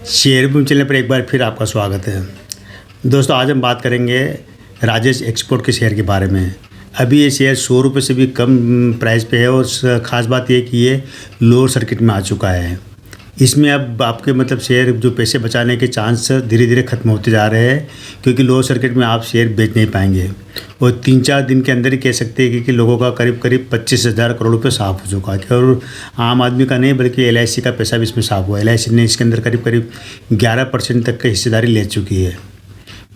Share boom channel पर एक बार फिर आपका स्वागत है। दोस्तों, आज हम बात करेंगे राजेश एक्सपोर्ट के शेयर के बारे में। अभी ये शेयर 100 रुपये से भी कम प्राइस पे है और ख़ास बात ये कि ये लोअर सर्किट में आ चुका है। इसमें अब आपके शेयर जो पैसे बचाने के चांस धीरे धीरे ख़त्म होते जा रहे हैं, क्योंकि लोअर सर्किट में आप शेयर बेच नहीं पाएंगे। और 3-4 दिन के अंदर ही कह सकते हैं कि लोगों का करीब 25,000 करोड़ रुपये साफ़ हो चुका है। और आम आदमी का नहीं बल्कि LIC का पैसा भी इसमें साफ़ हुआ है। LIC ने इसके अंदर करीब 11% तक की हिस्सेदारी ले चुकी है।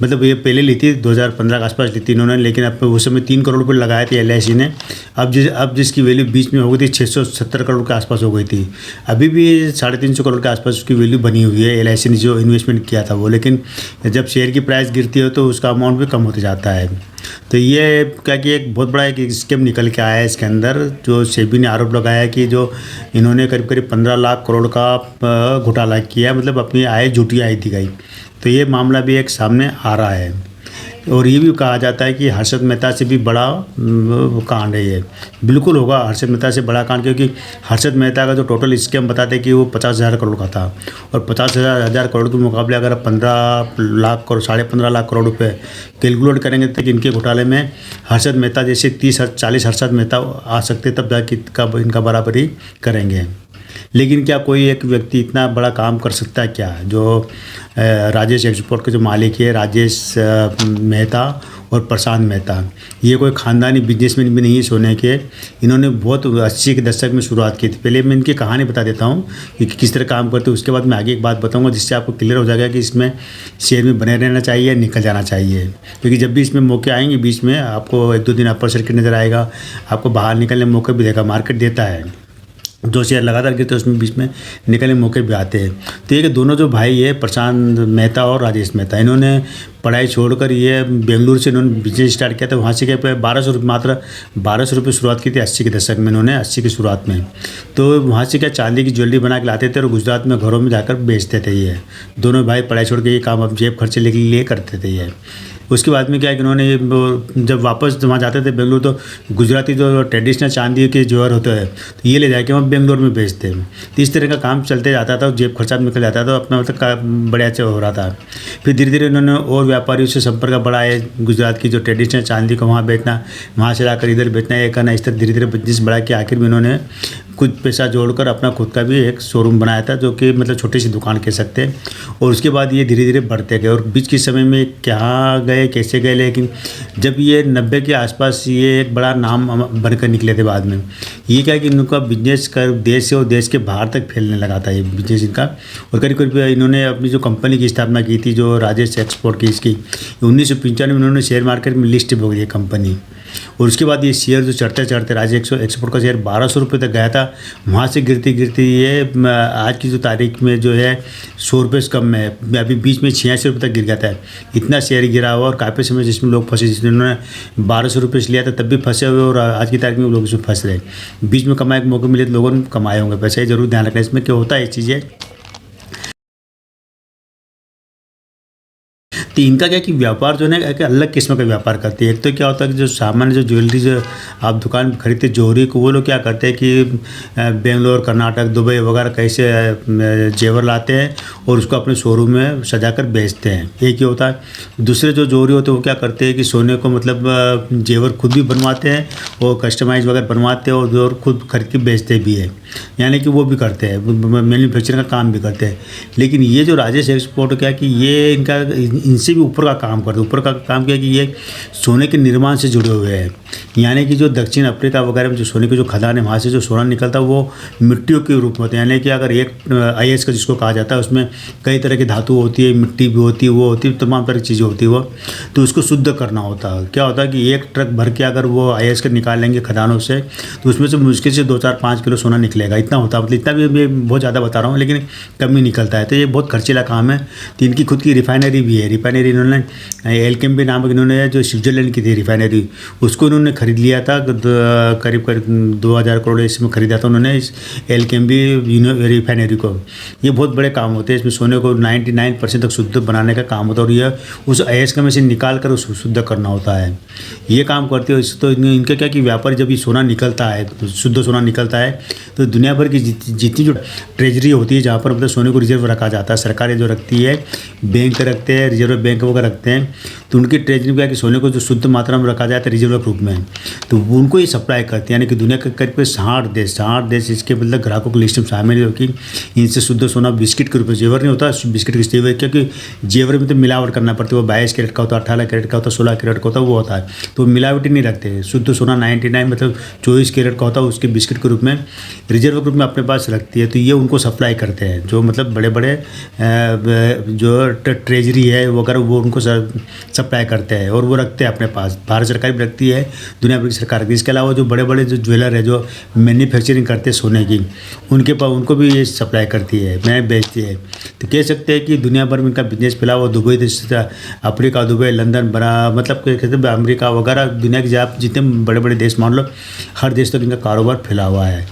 ये पहले ली थी 2015 के आसपास ली थी इन्होंने, लेकिन अब उस समय 3 करोड़ रुपये लगाए थे LIC ने। अब जिसकी वैल्यू बीच में हो गई थी 670 करोड़ के आसपास हो गई थी। अभी भी 350 करोड़ के आसपास उसकी वैल्यू बनी हुई है LIC ने जो इन्वेस्टमेंट किया था वो। लेकिन जब शेयर की प्राइस गिरती है तो उसका अमाउंट भी कम होते जाता है। तो ये क्या कि एक बहुत बड़ा एक स्कीम निकल के आया है इसके अंदर, जो सेबी ने आरोप लगाया है कि जो इन्होंने करीब 15 लाख करोड़ का घोटाला किया, अपनी आय झूठी आय दिखाई। तो ये मामला भी एक सामने आ रहा है। और ये भी कहा जाता है कि हर्षद मेहता से भी बड़ा कांड है ये। बिल्कुल होगा हर्षद मेहता से बड़ा कांड, क्योंकि हर्षद मेहता का जो टोटल स्कीम बताते हैं कि वो 50,000 करोड़ का था। और 50,000 करोड़ के मुकाबले अगर 15 लाख करोड़ 15.5 लाख करोड़ रुपए कैलकुलेट करेंगे तो इनके घोटाले में हर्षद मेहता जैसे 30-40 हर्षद मेहता आ सकते, तब जाके इनका बराबरी करेंगे। लेकिन क्या कोई एक व्यक्ति इतना बड़ा काम कर सकता है क्या? जो राजेश एक्सपोर्ट के जो मालिक है राजेश मेहता और प्रशांत मेहता, ये कोई ख़ानदानी बिजनेसमैन भी नहीं है सोने के। इन्होंने बहुत 80 के दशक में शुरुआत की थी। पहले मैं इनकी कहानी बता देता हूँ कि किस तरह काम करते हैं, उसके बाद मैं आगे एक बात बताऊँगा जिससे आपको क्लियर हो जाएगा कि इसमें शेयर में बने रहना चाहिए या निकल जाना चाहिए। क्योंकि जब भी इसमें मौके आएंगे बीच में, आपको 1-2 दिन अपर सर्किट नज़र आएगा, आपको बाहर निकलने में मौके भी देगा। मार्केट देता है, जो शेयर लगातार गिरते हैं उसमें बीच में निकलने मौके भी आते हैं। तो ये कि दोनों जो भाई है प्रशांत मेहता और राजेश मेहता, इन्होंने पढ़ाई छोड़कर ये बेंगलुरु से इन्होंने बिजनेस स्टार्ट किया था। वहाँ से क्या 1200 रुपये, मात्र 1200 रुपये शुरुआत की थी 80 के दशक में इन्होंने, 80 की शुरुआत में। तो वहाँ से क्या चांदी की ज्वेलरी बना के लाते थे और गुजरात में घरों में जाकर बेचते थे। ये दोनों भाई पढ़ाई छोड़ के ये काम अब जेब खर्चे के लिए करते थे ये। उसके बाद में क्या है कि इन्होंने जब वापस वहाँ जाते थे बेंगलुरु, तो गुजराती जो ट्रेडिशनल चांदी के जौहर होते हैं तो ये ले जाके वहाँ बेंगलुरु में बेचते हैं। तो इस तरह का काम चलते जाता था, जेब खर्चा भी निकल जाता था, अपना बड़े अच्छे हो रहा था। फिर धीरे धीरे इन्होंने और व्यापारियों से संपर्क बढ़ाया। गुजरात की जो ट्रेडिशनल चांदी को वहाँ बेचना, वहाँ से लाकर इधर बेचना, ये करना, इस तरह धीरे धीरे बिजनेस बढ़ा के आखिर में इन्होंने कुछ पैसा जोड़कर अपना खुद का भी एक शोरूम बनाया था, जो कि छोटी सी दुकान कह सकते हैं। और उसके बाद ये धीरे धीरे बढ़ते गए और बीच के समय में क्या गए कैसे गए, लेकिन जब ये 90 के आसपास ये एक बड़ा नाम बनकर निकले थे बाद में। ये क्या है कि इनका बिजनेस कर देश से और देश के बाहर तक फैलने लगा था ये बिजनेस इनका। और करीब इन्होंने अपनी जो कंपनी की स्थापना की थी, जो राजेश एक्सपोर्ट की, इसकी 1995 में इन्होंने शेयर मार्केट में लिस्ट हो गई कंपनी। और उसके बाद ये शेयर जो चढ़ते चढ़ते राजेश एक्सपोर्ट का शेयर 1200 रुपये तक गया था। वहाँ से गिरती गिरती ये आज की जो तारीख में जो है 100 रुपये से कम में, अभी बीच में 86 रुपये तक गिर गया था। इतना शेयर गिरा हुआ और काफ़ी समय जिसमें लोग फंसे, जिसमें उन्होंने 1200 रुपये से लिया था तब भी फंसे हुए, और आज की तारीख में लोग इसमें फंस रहे। बीच में कमाए के मौके मिले तो लोगों ने कमाए होंगे पैसे, जरूर ध्यान रखना इसमें क्या होता है ये चीज़ें। तो इनका क्या कि व्यापार जो है एक अलग किस्म का व्यापार करती है। एक तो क्या होता है कि जो सामान्य जो ज्वेलरी जो आप दुकान खरीदते जौहरी को, वो लोग क्या करते हैं कि बेंगलोर, कर्नाटक, दुबई वगैरह कैसे जेवर लाते हैं और उसको अपने शोरूम में सजाकर बेचते हैं। एक ही होता है। दूसरे जो जौहरी होते हैं वो क्या करते हैं कि सोने को जेवर खुद भी बनवाते हैं और कस्टमाइज वगैरह बनवाते हैं और खुद खरीद के बेचते भी है, यानी कि वो भी करते हैं, मैन्युफैक्चरिंग का काम भी करते हैं। लेकिन ये जो राजेश एक्सपोर्ट क्या कि ये इनका इनसे भी ऊपर का काम करते हैं। ऊपर का काम क्या है कि ये सोने के निर्माण से जुड़े हुए हैं, यानी कि जो दक्षिण अफ्रीका वगैरह में जो सोने के जो खदान है वहाँ से जो सोना निकलता है वो मिट्टियों के रूप में होते हैं। यानी कि अगर एक IS का जिसको कहा जाता है उसमें कई तरह की धातु होती है, मिट्टी भी होती है, वो होती है, तमाम तरह की चीज़ें होती है वो। तो उसको शुद्ध करना होता है। क्या होता है कि एक ट्रक भर के अगर वो IS के निकाल लेंगे खदानों से तो उसमें से मुश्किल से 2-4-5 किलो सोना निकलेगा, इतना होता है। इतना भी मैं बहुत ज़्यादा बता रहा हूँ, लेकिन कम ही निकलता है। तो ये बहुत खर्चीला काम है। तो इनकी खुद की रिफाइनरी भी है। रिफाइनरी इन्होंने एल्केम्बी नामक इन्होंने जो स्विट्जरलैंड की थी रिफाइनरी, उसको इन्होंने खरीद लिया था। करीब 2000 करोड़ इसमें खरीदा था उन्होंने इस एल्केम्बी रिफाइनरी को। ये बहुत बड़े काम होते हैं। इसमें सोने को 99% तक शुद्ध बनाने का काम होता है और यह उस अयस्क में से निकाल कर उसको शुद्ध करना होता है। ये काम करते हो। तो इनका क्या कि व्यापारी जब ये सोना निकलता है, शुद्ध सोना निकलता है, तो दुनिया भर की जितनी जो ट्रेजरी होती है, जहाँ पर मतलब सोने को रिजर्व रखा जाता है, सरकारें जो रखती है, बैंक रखते हैं, रिजर्व बैंक वगैरह रखते हैं, तो उनकी ट्रेजरी में क्या कि सोने को जो शुद्ध मात्रा में रखा जाता है रिजर्व के रूप में, तो उनको ये सप्लाई करते हैं। यानी कि दुनिया के करीब 60 देश इसके मतलब ग्राहकों की लिस्ट में शामिल है कि इनसे शुद्ध सोना बिस्किट के रूप में, जेवर नहीं होता, बिस्किट के जेवर, क्योंकि जेवर में तो मिलावट करना पड़ती है। वो 22 कैरेट का होता है, 18 कैरेट का होता है, 16 कैरेट का होता है, वो होता है, तो मिलावटी नहीं रखते। शुद्ध सोना 99 मतलब 24 कैरेट का होता है, उसके बिस्किट के रूप में रिजर्व के रूप में अपने पास रखती है। तो ये उनको सप्लाई करते हैं, जो मतलब बड़े बड़े जो ट्रेजरी है वगैरह, वो उनको सप्लाई करते हैं और वो रखते हैं अपने पास। भारत सरकार भी रखती है, दुनिया भर की सरकार की। इसके अलावा जो बड़े बड़े जो ज्वेलर है, जो मैन्युफैक्चरिंग करते हैं सोने की, उनके पास उनको भी ये सप्लाई करती है, मैं बेचती है। तो कह सकते हैं कि दुनिया भर में इनका बिजनेस फैला हुआ। दुबई, अफ्रीका, दुबई, लंदन, बना मतलब कहते हैं अमेरिका वगैरह, दुनिया के आप जितने बड़े बड़े देश मान लो, हर देश तक इनका कारोबार फैला हुआ है।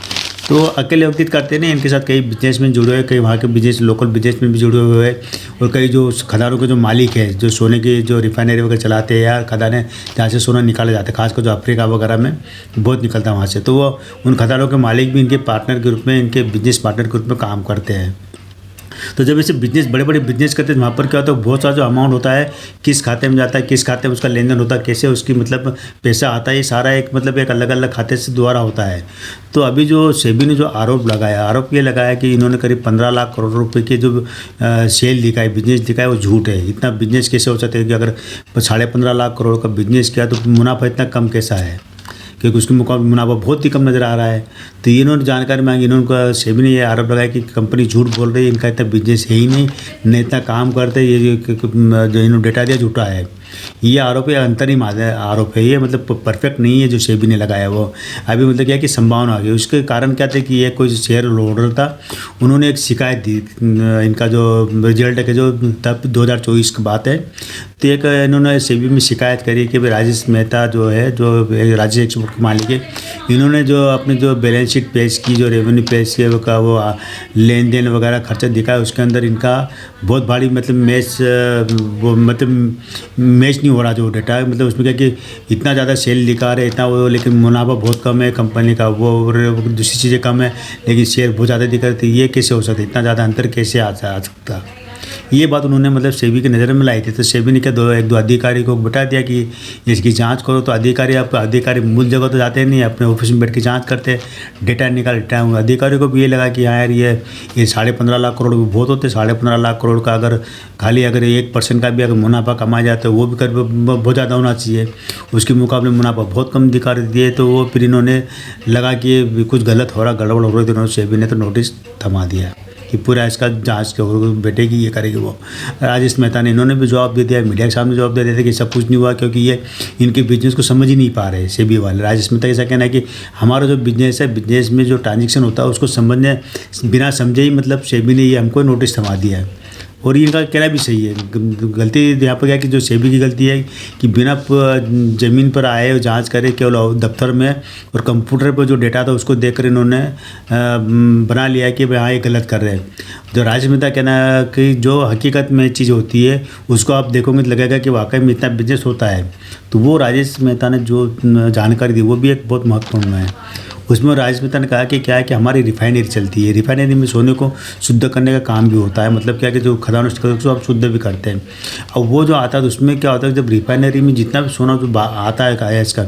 तो अकेले व्यक्ति करते नहीं, इनके साथ कई बिजनेसमैन जुड़े हुए हैं, कई वहाँ के बिजनेस लोकल बिजनेसमैन भी जुड़े हुए हैं, और कई जो खदानों के जो मालिक है, जो सोने की जो रिफाइनरी वगैरह चलाते हैं या खदानें जहाँ से सोना निकाला जाता है, खासकर जो अफ्रीका वगैरह में बहुत निकलता है वहाँ से, तो वो उन खदानों के मालिक भी इनके पार्टनर के रूप में, इनके बिजनेस पार्टनर के रूप में काम करते हैं। तो जब ऐसे बिजनेस बड़े बड़े बिजनेस करते हैं, वहाँ पर क्या होता है, बहुत सारा जो अमाउंट होता है किस खाते में जाता है, किस खाते में उसका लेन देन होता है, कैसे उसकी मतलब पैसा आता है, ये सारा एक मतलब एक अलग अलग खाते से द्वारा होता है। तो अभी जो सेबी ने जो आरोप ये लगाया कि इन्होंने करीब 15 लाख करोड़ रुपए के जो सेल दिखाई, बिजनेस दिखाया, वो झूठ है। इतना बिजनेस कैसे हो सकता है कि अगर 15.5 लाख करोड़ का बिजनेस किया तो मुनाफा इतना कम कैसा है, क्योंकि उसके मुकाबले मुनाफा बहुत ही कम नज़र आ रहा है। तो इन्होंने जानकारी मांगी, इन्होंने सेबी ने ये आरोप लगाया कि कंपनी झूठ बोल रही है, इनका इतना बिजनेस है ही नहीं, न इतना काम करते, ये जो इन्होंने डेटा दिया झूठा है। ये आरोप है, अंतरिम आरोप है, ये मतलब परफेक्ट नहीं है जो सेबी ने लगाया वो। अभी मतलब क्या है कि संभावना आ गई। उसके कारण क्या था कि ये कोई शेयर होल्डर था, उन्होंने एक शिकायत दी, इनका जो रिजल्ट है जो तब 2024 की बात है, तो एक इन्होंने सेबी में शिकायत करी कि भाई राजेश मेहता जो है, जो राजेश एक्सपोर्ट के मालिक है, इन्होंने जो अपने जो बैलेंस शीट पेश की, जो रेवेन्यू पेश किया का वो लेन देन वगैरह खर्चा दिखाया, उसके अंदर इनका बहुत भारी मतलब मैच नहीं हो रहा जो डेटा है। मतलब उसमें क्या कि इतना ज़्यादा सेल दिखा रहे, इतना वो, लेकिन मुनाफा बहुत कम है कंपनी का, वो दूसरी चीज़ें कम है, लेकिन शेयर बहुत ज़्यादा दिखा रहे थे। ये कैसे हो सकता है, इतना ज़्यादा अंतर कैसे आ सकता। ये बात उन्होंने मतलब सेबी की नज़र में लाई थी। तो सेबी ने क्या एक दो अधिकारी को बता दिया कि इसकी जांच करो। तो अधिकारी मूल जगह तो जाते नहीं, अपने ऑफिस में बैठ के जांच करते, डेटा निकालते हैं। अधिकारियों को भी ये लगा कि हाँ यार ये 15.5 लाख करोड़ बहुत होते, 15.5 लाख करोड़ का अगर खाली अगर 1% का भी अगर मुनाफा कमाया जाए तो वो भी कर बहुत ज़्यादा होना चाहिए, उसके मुकाबले मुनाफा बहुत कम दिखा दिए। तो वो फिर इन्होंने लगा कि कुछ गलत हो रहा, गड़बड़ हो रही, तो सेबी ने तो नोटिस थमा दिया कि पूरा इसका जांच के बैठेगी, ये करेगी वो। राजेश मेहता ने इन्होंने भी जवाब दे दिया, मीडिया के सामने जवाब दे दिया था कि सब कुछ नहीं हुआ, क्योंकि ये इनके बिजनेस को समझ ही नहीं पा रहे सेबी वाले। राजेश मेहता ऐसा कहना है कि हमारा जो बिजनेस है, बिजनेस में जो ट्रांजेक्शन होता है उसको समझने बिना समझे ही मतलब सेबी ने ये हमको नोटिस थमा दिया है। और इनका कहना भी सही है। गलती यहाँ पर क्या कि जो सेबी की गलती है कि बिना ज़मीन पर आए जांच करे, केवल दफ्तर में और कंप्यूटर पर जो डेटा था उसको देखकर इन्होंने बना लिया कि भाई हाँ ये गलत कर रहे हैं। जो राजेश मेहता कहना है कि जो हकीकत में चीज़ होती है उसको आप देखोगे तो लगेगा कि वाकई में इतना बिजनेस होता है। तो वो राजेश मेहता ने जो जानकारी दी वो भी एक बहुत महत्वपूर्ण है। उसमें राजेश मेहता ने कहा कि क्या है कि हमारी रिफाइनरी चलती है, रिफाइनरी में सोने को शुद्ध करने का काम भी होता है। मतलब क्या है कि जो खदानों से आप शुद्ध भी करते हैं। अब वो जो आता है तो उसमें क्या होता है, जब रिफाइनरी में जितना भी सोना जो आता है आयास का,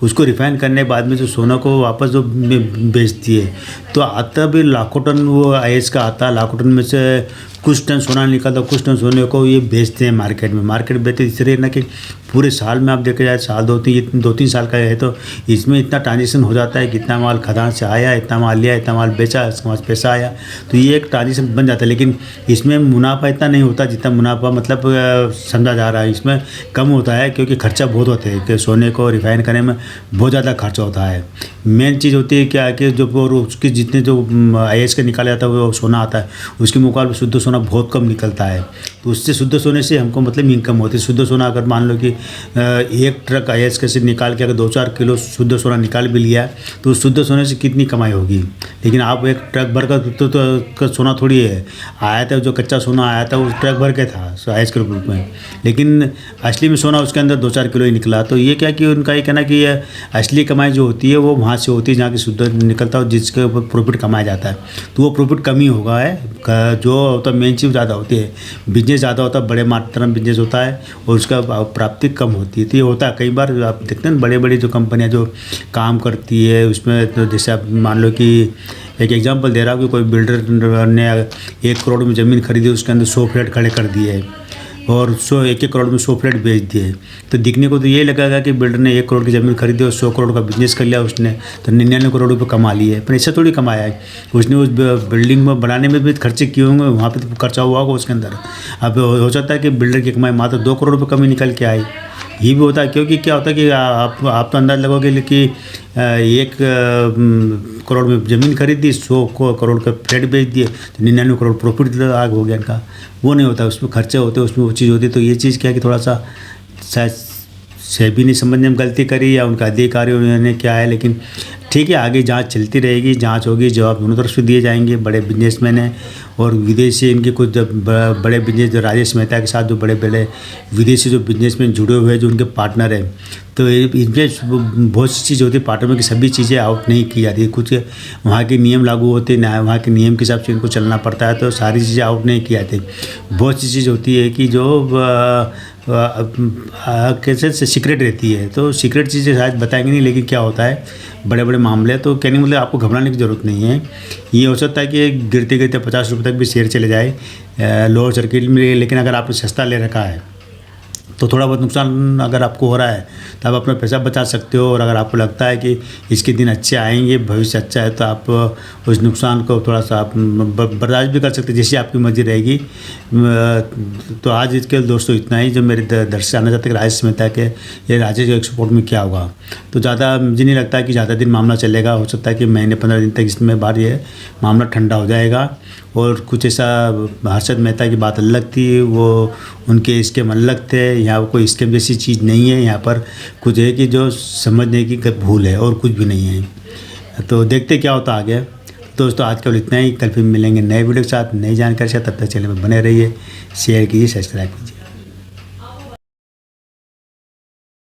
उसको रिफाइन करने के बाद में जो सोना को वापस जो बेचती है, तो आता भी लाखों टन वो आयास का आता है। लाखों टन में से कुछ टन सोना निकलता, कुछ टन सोने को ये बेचते हैं मार्केट में। मार्केट बेचते इसलिए ना कि पूरे साल में आप देखे जाए, साल 2-3 साल का है तो इसमें इतना ट्रांजेक्शन हो जाता है कि इतना माल खदान से आया, इतना माल लिया, इतना माल बेचा, इसके पास पैसा आया, तो ये एक ट्रांजेक्शन बन जाता है। लेकिन इसमें मुनाफा इतना नहीं होता जितना मुनाफा मतलब समझा जा रहा है। इसमें कम होता है क्योंकि खर्चा बहुत होते हैं कि सोने को रिफाइन करने में बहुत ज़्यादा खर्चा होता है। मेन चीज़ होती है क्या है कि जो उसके जितने जो आईएस के निकाला जाता है वो सोना आता है, उसके मुकाबले शुद्ध सोना बहुत कम निकलता है। तो उससे शुद्ध सोने से हमको मतलब इनकम होती है। शुद्ध सोना अगर मान लो कि एक ट्रक ISK से निकाल के अगर 2-4 किलो शुद्ध सोना निकाल भी लिया तो उस शुद्ध सोने से कितनी कमाई होगी। लेकिन आप एक ट्रक भर का सोना थोड़ी है, आया था जो कच्चा सोना आया था वो ट्रक भर के था ISK के रूप में, लेकिन असली में सोना उसके अंदर 2-4 किलो ही निकला। तो ये क्या कि उनका ये कहना कि असली कमाई जो होती है वो वहाँ से होती है जहाँ की शुद्ध निकलता है, जिसके ऊपर प्रॉफिट कमाया जाता है। तो वो प्रॉफिट कम ही होगा है, जो होता है मेन चीज़ ज़्यादा होती है, बिजनेस ज़्यादा होता है, बड़े मात्रा में बिजनेस होता है और उसका प्राप्ति कम होती है। तो ये होता है कई बार आप देखते हैं बड़े बड़ी जो कंपनियां जो काम करती है उसमें, तो जैसे आप मान लो कि एक एग्जांपल दे रहा हूँ कि कोई बिल्डर ने 1 करोड़ में ज़मीन खरीदी, उसके अंदर 100 फ्लैट खड़े कर दिए और 1 करोड़ में 100 फ्लैट बेच दिए। तो दिखने को तो ये लगेगा कि बिल्डर ने 1 करोड़ की ज़मीन खरीदी और 100 करोड़ का बिजनेस कर लिया उसने, तो 99 करोड़ रुपये कमा लिए। पर ऐसा थोड़ी कमाया है, उसने उस बिल्डिंग में बनाने में भी खर्चे किए होंगे, वहाँ पे तो खर्चा हुआ होगा उसके अंदर। अब हो सकता है कि बिल्डर की कमाई मात्र 2 करोड़ रुपये कम ही निकल के आई। ये भी होता है क्योंकि क्या होता है कि आप तो अंदाज़ लगोगे कि 1 करोड़ में ज़मीन खरीदी, 100 करोड़ का फ्लैट बेच दिए, तो 99 करोड़ प्रॉफिट आग हो गया इनका। वो नहीं होता, उसमें खर्चे होते, उसमें वो चीज़ होती है। तो ये चीज़ क्या है कि थोड़ा सा शायद सेबी ने समझने में गलती करी या उनका अधिकारियों ने क्या है, लेकिन ठीक है, आगे जांच चलती रहेगी, जांच होगी, जवाब दोनों तरफ से दिए जाएंगे। बड़े बिजनेसमैन हैं और विदेशी इनके कुछ बड़े बिजनेस, जो राजेश मेहता के साथ जो बड़े बड़े विदेशी जो बिजनेसमैन जुड़े हुए हैं, जो उनके पार्टनर हैं, तो इनमें बहुत सी चीज़ होती है पार्टनर में कि सभी चीज़ें आउट नहीं की जाती। कुछ वहाँ के नियम लागू होते हैं, वहाँ के नियम के हिसाब से इनको चलना पड़ता है, तो सारी चीज़ें आउट नहीं की जाती। बहुत सी चीज़ होती है कि जो कैसे से सीक्रेट रहती है, तो सीक्रेट चीज़ें शायद बताएंगे नहीं, लेकिन क्या होता है बड़े बड़े मामले, तो कहने मतलब आपको घबराने की ज़रूरत नहीं है। ये हो सकता है कि गिरते गिरते 50 रुपये तक भी शेयर चले जाए लोअर सर्किट में, लेकिन अगर आपने सस्ता ले रखा है तो थोड़ा बहुत नुकसान अगर आपको हो रहा है तो आप अपना पैसा बचा सकते हो। और अगर आपको लगता है कि इसके दिन अच्छे आएंगे, भविष्य अच्छा है, तो आप उस नुकसान को थोड़ा सा आप बर्दाश्त भी कर सकते हैं, जैसी आपकी मर्जी रहेगी। तो आज इसके दोस्तों इतना ही। जो मेरे दर्शक जानना चाहते हैं कि राजेश मेहता के ये राजेश एक्सपोर्ट में क्या होगा, तो ज़्यादा मुझे नहीं लगता है कि ज़्यादा दिन मामला चलेगा। हो सकता है कि महीने 15 दिन तक इसमें बाद ये मामला ठंडा हो जाएगा। और कुछ ऐसा हर्षद मेहता की बात अलग थी, वो उनके स्केम अलग थे। यहाँ कोई स्केम जैसी चीज़ नहीं है, यहाँ पर कुछ है कि जो समझने की भूल है और कुछ भी नहीं है। तो देखते क्या होता आगे। दोस्तों आज केवल इतना ही, कल फिर मिलेंगे नए वीडियो के साथ, नई जानकारी के साथ। तब तक चैनल में बने रहिए, शेयर कीजिए, सब्सक्राइब कीजिए।